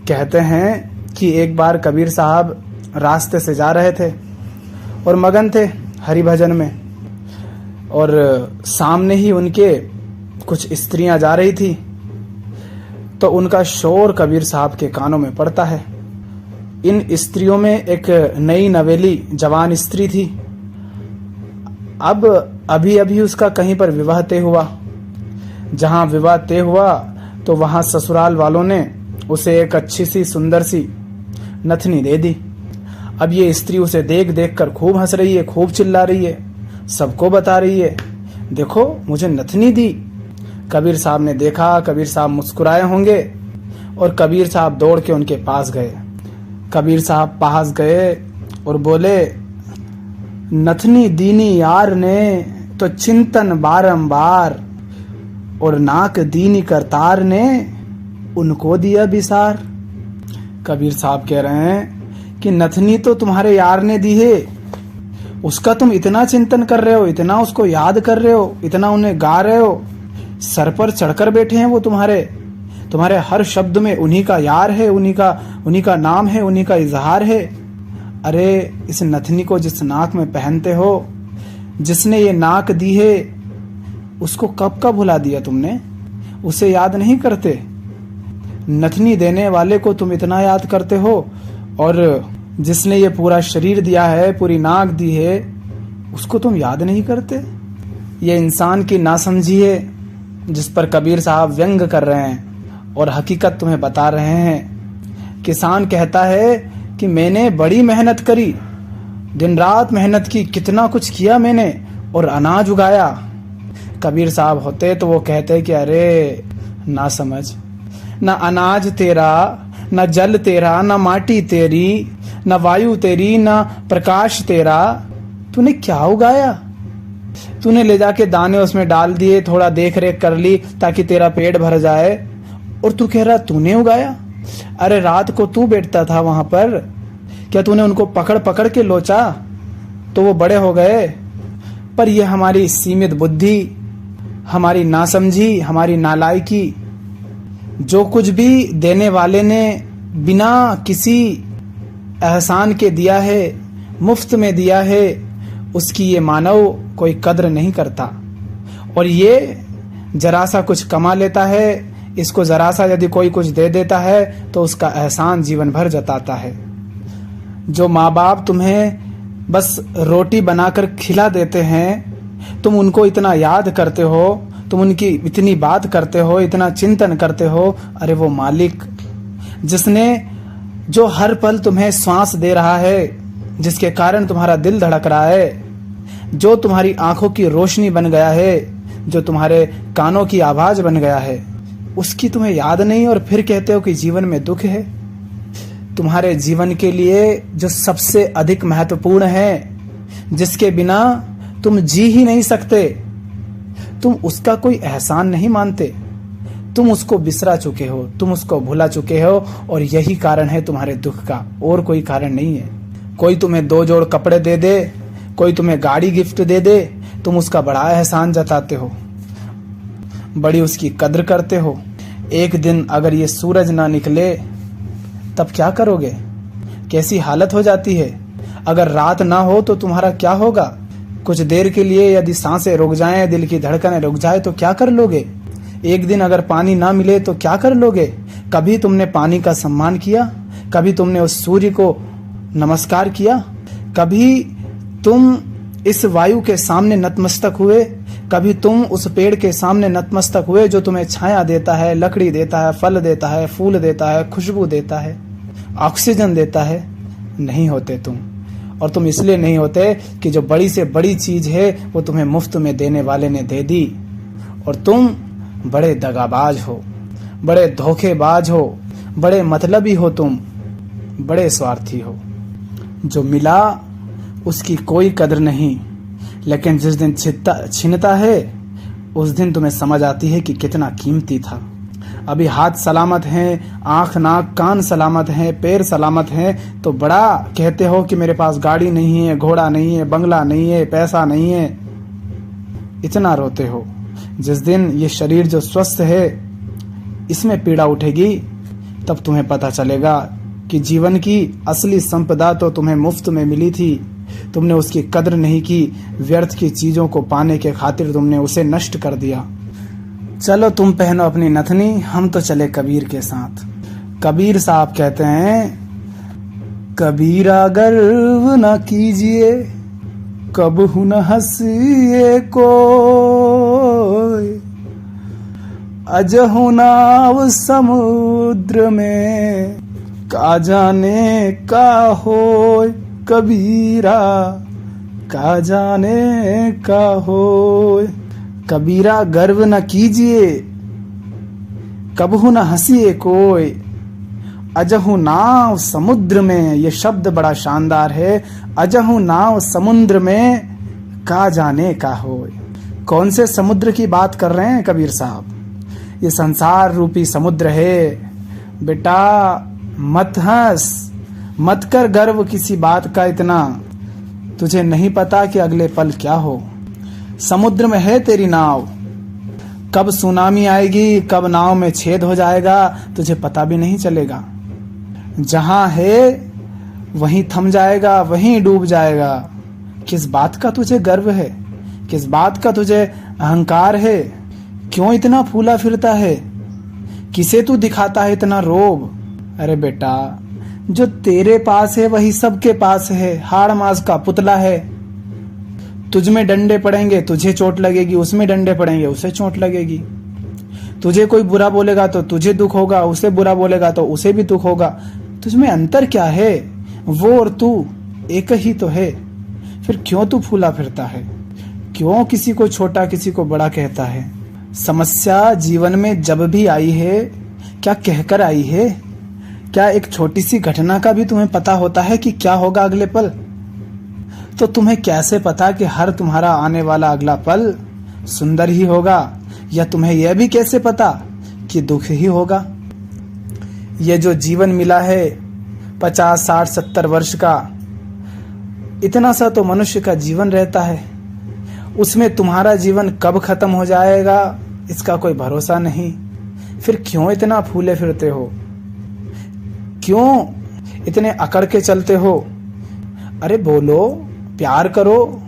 कहते हैं कि एक बार कबीर साहब रास्ते से जा रहे थे और मगन थे हरि भजन में, और सामने ही उनके कुछ स्त्रियां जा रही थी, तो उनका शोर कबीर साहब के कानों में पड़ता है। इन स्त्रियों में एक नई नवेली जवान स्त्री थी। अब अभी अभी उसका कहीं पर विवाह तय हुआ। जहां विवाह तय हुआ तो वहां ससुराल वालों ने उसे एक अच्छी सी सुंदर सी नथनी दे दी। अब ये स्त्री उसे देख देख कर खूब हंस रही है, खूब चिल्ला रही है, सबको बता रही है, देखो मुझे नथनी दी। कबीर साहब ने देखा, कबीर साहब मुस्कुराए होंगे और कबीर साहब दौड़ के उनके पास गए। कबीर साहब पास गए और बोले, नथनी दीनी यार ने तो चिंतन बारंबार, और नाक दीनी करतार ने उनको दिया बिसार। कबीर साहब कह रहे हैं कि नथनी तो तुम्हारे यार ने दी है, उसका तुम इतना चिंतन कर रहे हो, इतना उसको याद कर रहे हो, इतना उन्हें गा रहे हो, सर पर चढ़कर बैठे हैं वो तुम्हारे हर शब्द में उन्हीं का यार है, उन्हीं का नाम है, उन्हीं का इजहार है। अरे इस नथनी को जिस नाक में पहनते हो, जिसने ये नाक दी है, उसको कब का भुला दिया तुमने? उसे याद नहीं करते? नथनी देने वाले को तुम इतना याद करते हो, और जिसने ये पूरा शरीर दिया है, पूरी नाक दी है, उसको तुम याद नहीं करते? ये इंसान की नासमझी है जिस पर कबीर साहब व्यंग कर रहे हैं और हकीकत तुम्हें बता रहे हैं। किसान कहता है कि मैंने बड़ी मेहनत करी, दिन रात मेहनत की, कितना कुछ किया मैंने और अनाज उगाया। कबीर साहब होते तो वो कहते कि अरे ना समझ, ना अनाज तेरा, ना जल तेरा, ना माटी तेरी, ना वायु तेरी, ना प्रकाश तेरा, तूने क्या उगाया? तूने ले जाके दाने उसमें डाल दिए, थोड़ा देख रेख कर ली ताकि तेरा पेट भर जाए, और तू कह रहा तूने उगाया? अरे रात को तू बैठता था वहां पर, क्या तूने उनको पकड़ पकड़ के लोचा तो वो बड़े हो गए? पर ये हमारी सीमित बुद्धि, हमारी नासमझी, हमारी नालायकी, जो कुछ भी देने वाले ने बिना किसी एहसान के दिया है, मुफ्त में दिया है, उसकी ये मानव कोई कद्र नहीं करता। और ये जरा सा कुछ कमा लेता है, इसको जरा सा यदि कोई कुछ दे देता है तो उसका एहसान जीवन भर जताता है। जो माँ बाप तुम्हें बस रोटी बनाकर खिला देते हैं, तुम उनको इतना याद करते हो, तुम उनकी इतनी बात करते हो, इतना चिंतन करते हो। अरे वो मालिक जिसने, जो हर पल तुम्हें श्वास दे रहा है, जिसके कारण तुम्हारा दिल धड़क रहा है, जो तुम्हारी आंखों की रोशनी बन गया है, जो तुम्हारे कानों की आवाज बन गया है, उसकी तुम्हें याद नहीं, और फिर कहते हो कि जीवन में दुख है। तुम्हारे जीवन के लिए जो सबसे अधिक महत्वपूर्ण है, जिसके बिना तुम जी ही नहीं सकते, तुम उसका कोई एहसान नहीं मानते, तुम उसको बिसरा चुके हो, तुम उसको भुला चुके हो, और यही कारण है तुम्हारे दुख का, और कोई कारण नहीं है। कोई तुम्हें 2 जोड़ कपड़े दे दे, कोई तुम्हें गाड़ी गिफ्ट दे दे, तुम उसका बड़ा एहसान जताते हो, बड़ी उसकी कद्र करते हो। एक दिन अगर ये सूरज ना निकले तब क्या करोगे? कैसी हालत हो जाती है? अगर रात ना हो तो तुम्हारा क्या होगा? कुछ देर के लिए यदि सांसें रुक जाएं, दिल की धड़कनें रुक जाए तो क्या कर लोगे? एक दिन अगर पानी ना मिले तो क्या कर लोगे? कभी तुमने पानी का सम्मान किया? कभी तुमने उस सूर्य को नमस्कार किया? कभी तुम इस वायु के सामने नतमस्तक हुए? कभी तुम उस पेड़ के सामने नतमस्तक हुए जो तुम्हें छाया देता है, लकड़ी देता है, फल देता है, फूल देता है, खुशबू देता है, ऑक्सीजन देता है? नहीं होते तुम। और तुम इसलिए नहीं होते कि जो बड़ी से बड़ी चीज है वो तुम्हें मुफ्त में देने वाले ने दे दी, और तुम बड़े दगाबाज हो, बड़े धोखेबाज हो, बड़े मतलबी हो, तुम बड़े स्वार्थी हो। जो मिला उसकी कोई कदर नहीं, लेकिन जिस दिन छिनता है उस दिन तुम्हें समझ आती है कि कितना कीमती था। अभी हाथ सलामत हैं, आंख नाक कान सलामत हैं, पैर सलामत हैं, तो बड़ा कहते हो कि मेरे पास गाड़ी नहीं है, घोड़ा नहीं है, बंगला नहीं है, पैसा नहीं है, इतना रोते हो। जिस दिन ये शरीर जो स्वस्थ है इसमें पीड़ा उठेगी तब तुम्हें पता चलेगा कि जीवन की असली संपदा तो तुम्हें मुफ्त में मिली थी, तुमने उसकी कद्र नहीं की, व्यर्थ की चीजों को पाने के खातिर तुमने उसे नष्ट कर दिया। चलो तुम पहनो अपनी नथनी, हम तो चले कबीर के साथ। कबीर साहब कहते हैं, कबीरा गर्व न कीजिए, कबहु न हंसिए कोई, अजहु नाव समुद्र में, का जाने का होय। कबीरा का जाने का होय। कबीरा गर्व न कीजिए, कबहु न हंसिए कोई, अजहु नाव समुद्र में। ये शब्द बड़ा शानदार है, अजहु नाव समुद्र में, का जाने का होय। कौन से समुद्र की बात कर रहे हैं कबीर साहब? ये संसार रूपी समुद्र है। बेटा मत हंस, मत कर गर्व किसी बात का इतना, तुझे नहीं पता कि अगले पल क्या हो। समुद्र में है तेरी नाव, कब सुनामी आएगी, कब नाव में छेद हो जाएगा, तुझे पता भी नहीं चलेगा। जहां है वहीं थम जाएगा, वहीं डूब जाएगा। किस बात का तुझे गर्व है? किस बात का तुझे अहंकार है? क्यों इतना फूला फिरता है? किसे तू दिखाता है इतना रोब? अरे बेटा, जो तेरे पास है वही सबके पास है, हाड़ मांस का पुतला है। तुझ में डंडे पड़ेंगे, तुझे चोट लगेगी, उसमें डंडे पड़ेंगे, उसे चोट लगेगी। तुझे कोई बुरा बोलेगा तो तुझे दुख होगा, उसे बुरा बोलेगा तो उसे भी दुख होगा। तुझ में अंतर क्या है? वो और तू एक ही तो है। फिर क्यों तू फूला फिरता है? क्यों किसी को छोटा किसी को बड़ा कहता है? समस्या जीवन में जब भी आई है, क्या कहकर आई है? क्या एक छोटी सी घटना का भी तुम्हें पता होता है कि क्या होगा अगले पल? तो तुम्हें कैसे पता कि हर तुम्हारा आने वाला अगला पल सुंदर ही होगा, या तुम्हें यह भी कैसे पता कि दुख ही होगा? ये जो जीवन मिला है 50, 60, 70 वर्ष का, इतना सा तो मनुष्य का जीवन रहता है। उसमें तुम्हारा जीवन कब खत्म हो जाएगा इसका कोई भरोसा नहीं। फिर क्यों इतना फूले फिरते हो? क्यों इतने अकड़ के चलते हो? अरे बोलो, प्यार करो।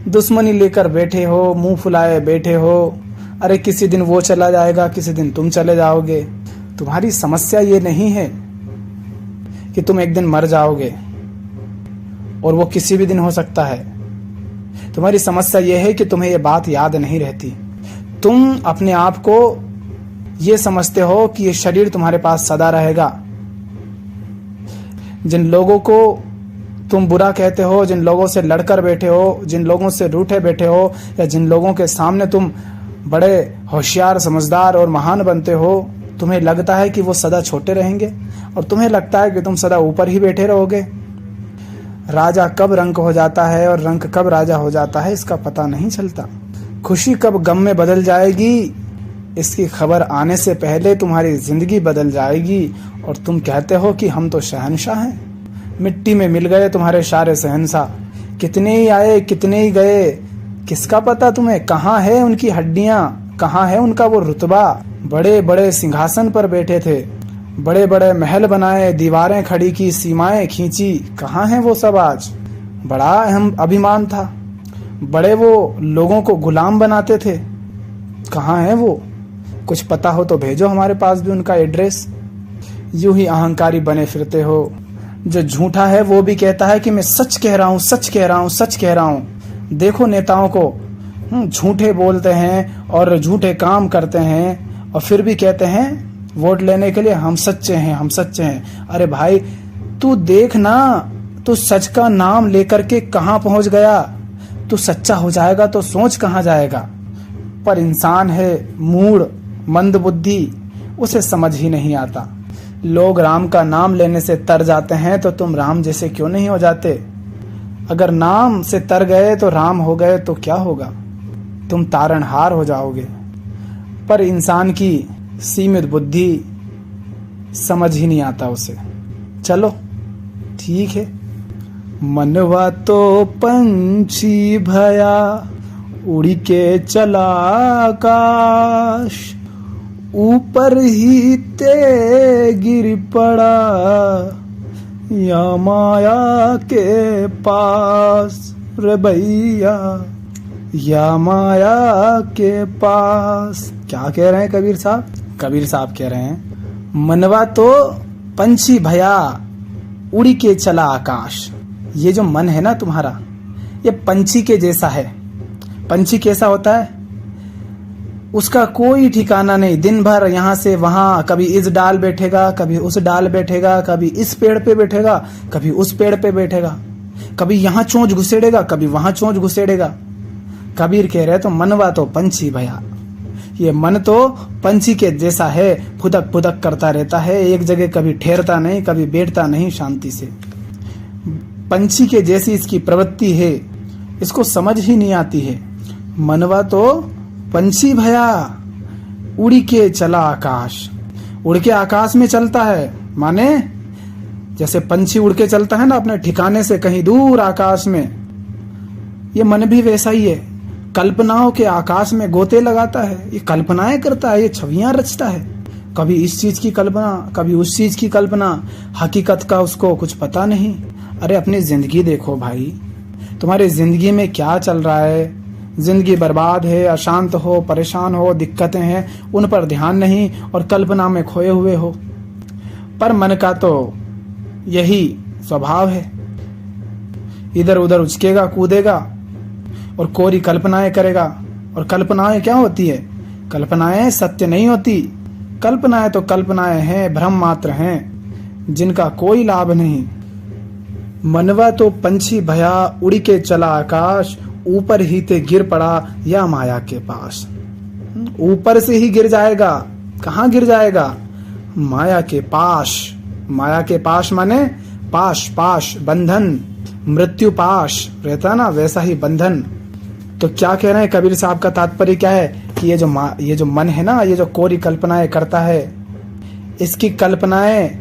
दुश्मनी लेकर बैठे हो, मुंह फुलाए बैठे हो। अरे किसी दिन वो चला जाएगा, किसी दिन तुम चले जाओगे। तुम्हारी समस्या ये नहीं है कि तुम एक दिन मर जाओगे, और वो किसी भी दिन हो सकता है। तुम्हारी समस्या ये है कि तुम्हें ये बात याद नहीं रहती। तुम अपने आप को ये समझते हो कि ये शरीर तुम्हारे पास सदा रहेगा। जिन लोगों को तुम बुरा कहते हो, जिन लोगों से लड़कर बैठे हो, जिन लोगों से रूठे बैठे हो, या जिन लोगों के सामने तुम बड़े होशियार, समझदार और महान बनते हो, तुम्हें लगता है कि वो सदा छोटे रहेंगे, और तुम्हें लगता है कि तुम सदा ऊपर ही बैठे रहोगे। राजा कब रंक हो जाता है और रंक कब राजा हो जाता है इसका पता नहीं चलता। खुशी कब गम में बदल जाएगी इसकी खबर आने से पहले तुम्हारी जिंदगी बदल जाएगी, और तुम कहते हो कि हम तो शहंशाह हैं। मिट्टी में मिल गए तुम्हारे सारे शहंशाह। कितने ही आए, कितने ही गए, किसका पता तुम्हें कहाँ है उनकी हड्डियां, कहाँ है उनका वो रुतबा। बड़े बड़े सिंहासन पर बैठे थे, बड़े बड़े महल बनाए, दीवारें खड़ी की, सीमाएं खींची, कहाँ है वो सब आज? बड़ा अहम अभिमान था, बड़े वो लोगों को गुलाम बनाते थे, कहाँ है वो? कुछ पता हो तो भेजो हमारे पास भी उनका एड्रेस। यूं ही अहंकारी बने फिरते हो। जो झूठा है वो भी कहता है कि मैं सच कह रहा हूँ, सच कह रहा हूँ, सच कह रहा हूँ। देखो नेताओं को, झूठे बोलते हैं और झूठे काम करते हैं, और फिर भी कहते हैं वोट लेने के लिए हम सच्चे हैं, हम सच्चे हैं। अरे भाई तू देख ना, तू सच का नाम लेकर के कहाँ पहुंच गया। तू सच्चा हो जाएगा तो सोच कहाँ जाएगा। पर इंसान है मूढ़, मंद बुद्धि, उसे समझ ही नहीं आता। लोग राम का नाम लेने से तर जाते हैं, तो तुम राम जैसे क्यों नहीं हो जाते? अगर नाम से तर गए तो राम हो गए तो क्या होगा? तुम तारणहार हो जाओगे। पर इंसान की सीमित बुद्धि, समझ ही नहीं आता उसे। चलो ठीक है। मनवा तो पंछी भया, उड़ी के चला आकाश, ऊपर ही तेरे गिर पड़ा या माया के पास रे भैया, या माया के पास। क्या कह रहे हैं कबीर साहब? कबीर साहब कह रहे हैं, मनवा तो पंछी भया उड़ी के चला आकाश। ये जो मन है ना तुम्हारा, ये पंछी के जैसा है। पंछी कैसा होता है? उसका कोई ठिकाना नहीं, दिन भर यहाँ से वहां, कभी इस डाल बैठेगा, कभी उस डाल बैठेगा, कभी इस पेड़ पे बैठेगा, कभी उस पेड़ पे बैठेगा, कभी यहाँ चोंच घुसेड़ेगा, कभी वहां चोंच घुसेड़ेगा। कबीर कह रहे तो मनवा तो पंछी भया, ये मन तो पंछी के जैसा है, फुदक फुदक करता रहता है, एक जगह कभी ठहरता नहीं, कभी बैठता नहीं शांति से। पंछी के जैसी इसकी प्रवृत्ति है, इसको समझ ही नहीं आती है। मनवा तो पंछी भया उड़ी के चला आकाश, उड़ के आकाश में चलता है, माने जैसे पंछी उड़ के चलता है ना अपने ठिकाने से कहीं दूर आकाश में, ये मन भी वैसा ही है। कल्पनाओं के आकाश में गोते लगाता है, ये कल्पनाएं करता है, ये छवियां रचता है, कभी इस चीज की कल्पना, कभी उस चीज की कल्पना, हकीकत का उसको कुछ पता नहीं। अरे अपनी जिंदगी देखो भाई, तुम्हारी जिंदगी में क्या चल रहा है? जिंदगी बर्बाद है, अशांत हो, परेशान हो, दिक्कतें हैं, उन पर ध्यान नहीं और कल्पना में खोए हुए हो। पर मन का तो यही स्वभाव है, इधर उधर उचकेगा, कूदेगा और कोरी कल्पनाएं करेगा। और कल्पनाएं क्या होती है? कल्पनाएं सत्य नहीं होती। कल्पनाएं तो कल्पनाएं हैं, भ्रम मात्र हैं, जिनका कोई लाभ नहीं। मनवा तो पंछी भया उड़ी के चला आकाश, ऊपर ही ते गिर पड़ा या माया के पास। ऊपर से ही गिर जाएगा। कहाँ गिर जाएगा? माया के पास। माया के पास माने पाश, पाश बंधन, मृत्यु पाश रहता ना, वैसा ही बंधन। तो क्या कह रहे हैं कबीर साहब का तात्पर्य क्या है कि ये जो मन है ना, ये जो कोरी कल्पनाएं करता है, इसकी कल्पनाएं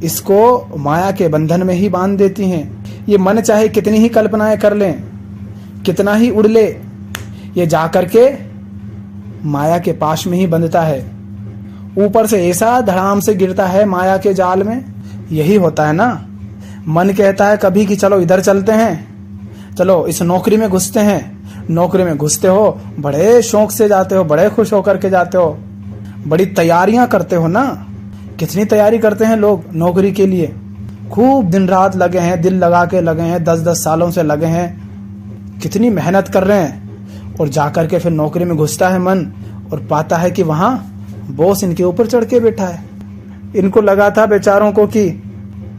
इसको माया के बंधन में ही बांध देती हैं। ये मन चाहे कितनी ही कल्पनाएं कर लें, कितना ही उड़ ले, ये जाकर के माया के पाश में ही बंधता है। ऊपर से ऐसा धड़ाम से गिरता है माया के जाल में। यही होता है ना, मन कहता है कभी कि चलो इधर चलते हैं, चलो इस नौकरी में घुसते हैं। नौकरी में घुसते हो, बड़े शौक से जाते हो, बड़े खुश होकर के जाते हो, बड़ी तैयारियां करते हो ना। कितनी तैयारी करते हैं लोग नौकरी के लिए, खूब दिन रात लगे हैं, दिल लगा के लगे हैं, 10-10 सालों से लगे हैं, कितनी मेहनत कर रहे हैं। और जाकर के फिर नौकरी में घुसता है मन और पाता है कि वहां बॉस इनके ऊपर चढ़ के बैठा है। इनको लगा था बेचारों को कि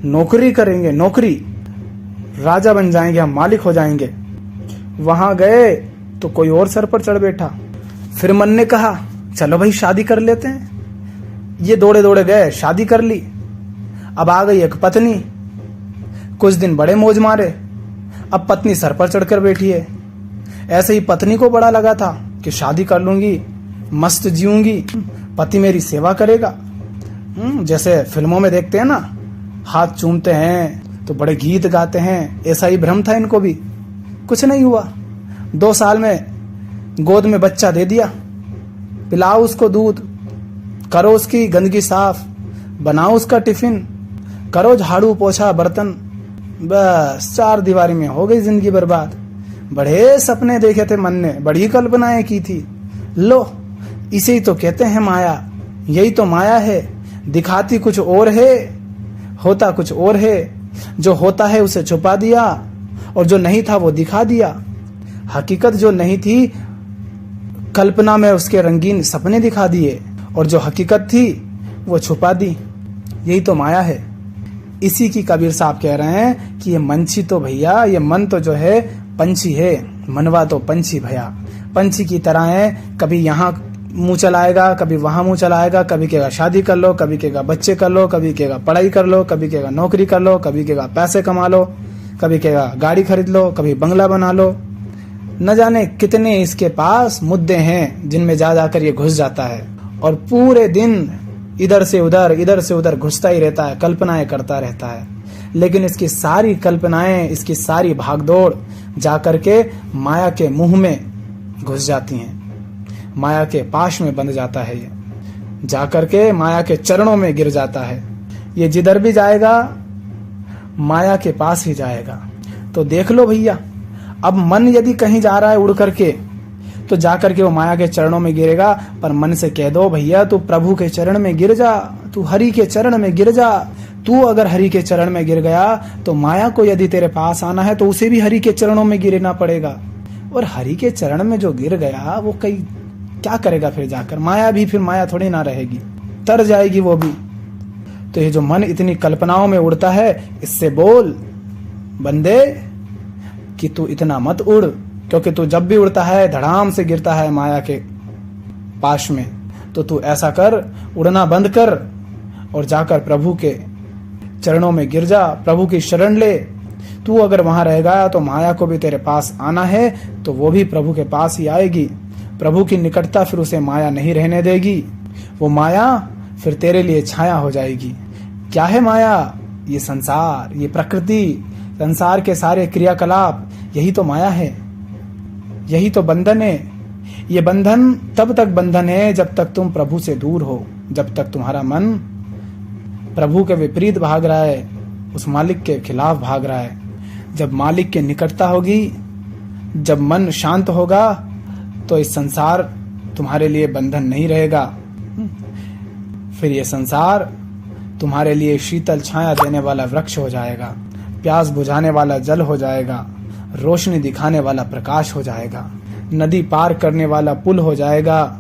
नौकरी करेंगे, नौकरी, राजा बन जाएंगे, हम मालिक हो जाएंगे। वहां गए तो कोई और सर पर चढ़ बैठा। फिर मन ने कहा चलो भाई शादी कर लेते हैं। ये दौड़े दौड़े गए, शादी कर ली। अब आ गई एक पत्नी, कुछ दिन बड़े मौज मारे, अब पत्नी सर पर चढ़कर बैठी है। ऐसे ही पत्नी को बड़ा लगा था कि शादी कर लूंगी, मस्त जीऊंगी, पति मेरी सेवा करेगा। जैसे फिल्मों में देखते हैं ना, हाथ चूमते हैं तो बड़े गीत गाते हैं, ऐसा ही भ्रम था इनको भी। कुछ नहीं हुआ, 2 साल में गोद में बच्चा दे दिया। पिलाओ उसको दूध, करो उसकी गंदगी साफ, बनाओ उसका टिफिन, करो झाड़ू पोछा बर्तन, बस 4 दीवारी में हो गई जिंदगी बर्बाद। बड़े सपने देखे थे मन ने, बड़ी कल्पनाएं की थी। लो, इसे ही तो कहते हैं माया। यही तो माया है, दिखाती कुछ और है, होता कुछ और है। जो होता है उसे छुपा दिया और जो नहीं था वो दिखा दिया। हकीकत जो नहीं थी, कल्पना में उसके रंगीन सपने दिखा दिए, और जो हकीकत थी वो छुपा दी। यही तो माया है। इसी की कबीर साहब कह रहे हैं कि ये मंछी तो भैया, ये मन तो जो है पंछी है। मनवा तो पंछी भैया, पंछी की तरह है। कभी यहाँ मुंह चलाएगा, कभी वहां मुंह चलाएगा, कभी कहेगा शादी कर लो, कभी कहेगा बच्चे कर लो, कभी कहेगा पढ़ाई कर लो, कभी कहेगा नौकरी कर लो, कभी कहेगा पैसे कमा लो, कभी कहेगा गाड़ी खरीद लो, कभी बंगला बना लो। न जाने कितने इसके पास मुद्दे हैं जिनमें जा जाकर ये घुस जाता है और पूरे दिन इधर से उधर घुसता ही रहता है, कल्पनाएं करता रहता है। लेकिन इसकी सारी कल्पनाएं, इसकी सारी भागदौड़ जाकर के माया के मुंह में घुस जाती हैं, माया के पाश में बंध जाता है ये। जाकर के माया के चरणों में गिर जाता है। ये जिधर भी जाएगा माया के पास ही जाएगा। तो देख लो भैया, अब मन यदि कहीं जा रहा है उड़ करके तो जाकर के वो माया के चरणों में गिरेगा, पर मन से कह दो भैया तू प्रभु के चरण में गिर जा, तू हरि के चरण में गिर जा। तू अगर हरि के चरण में गिर गया तो माया को यदि तेरे पास आना है तो उसे भी हरि के चरणों में गिरना पड़ेगा। और हरि के चरण में जो गिर गया वो कई क्या करेगा फिर जाकर? माया भी फिर माया थोड़ी ना रहेगी, तर जाएगी वो भी। तो ये जो मन इतनी कल्पनाओं में उड़ता है, इससे बोल बंदे कि तू इतना मत उड़, क्योंकि तू जब भी उड़ता है धड़ाम से गिरता है माया के पाश में। तो तू ऐसा कर, उड़ना बंद कर और जाकर प्रभु के चरणों में गिर जा, प्रभु की शरण ले। तू अगर वहां रहेगा तो माया को भी तेरे पास आना है तो वो भी प्रभु के पास ही आएगी। प्रभु की निकटता फिर उसे माया नहीं रहने देगी। वो माया फिर तेरे लिए छाया हो जाएगी। क्या है माया? ये संसार, ये प्रकृति, संसार के सारे क्रियाकलाप, यही तो माया है, यही तो बंधन है। ये बंधन तब तक बंधन है जब तक तुम प्रभु से दूर हो, जब तक तुम्हारा मन प्रभु के विपरीत भाग रहा है, उस मालिक के खिलाफ भाग रहा है। जब मालिक के निकटता होगी, जब मन शांत होगा, तो इस संसार तुम्हारे लिए बंधन नहीं रहेगा। फिर ये संसार तुम्हारे लिए शीतल छाया देने वाला वृक्ष हो जाएगा, प्यास बुझाने वाला जल हो जाएगा, रोशनी दिखाने वाला प्रकाश हो जाएगा, नदी पार करने वाला पुल हो जाएगा।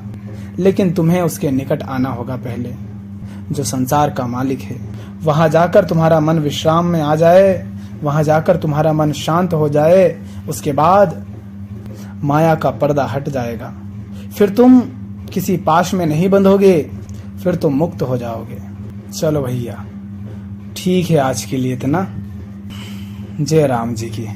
लेकिन तुम्हें उसके निकट आना होगा पहले, जो संसार का मालिक है। वहां जाकर तुम्हारा मन विश्राम में आ जाए, वहां जाकर तुम्हारा मन शांत हो जाए, उसके बाद माया का पर्दा हट जाएगा। फिर तुम किसी पाश में नहीं बंधोगे, फिर तुम मुक्त हो जाओगे। चलो भैया, ठीक है आज के लिए इतना। जय राम जी की।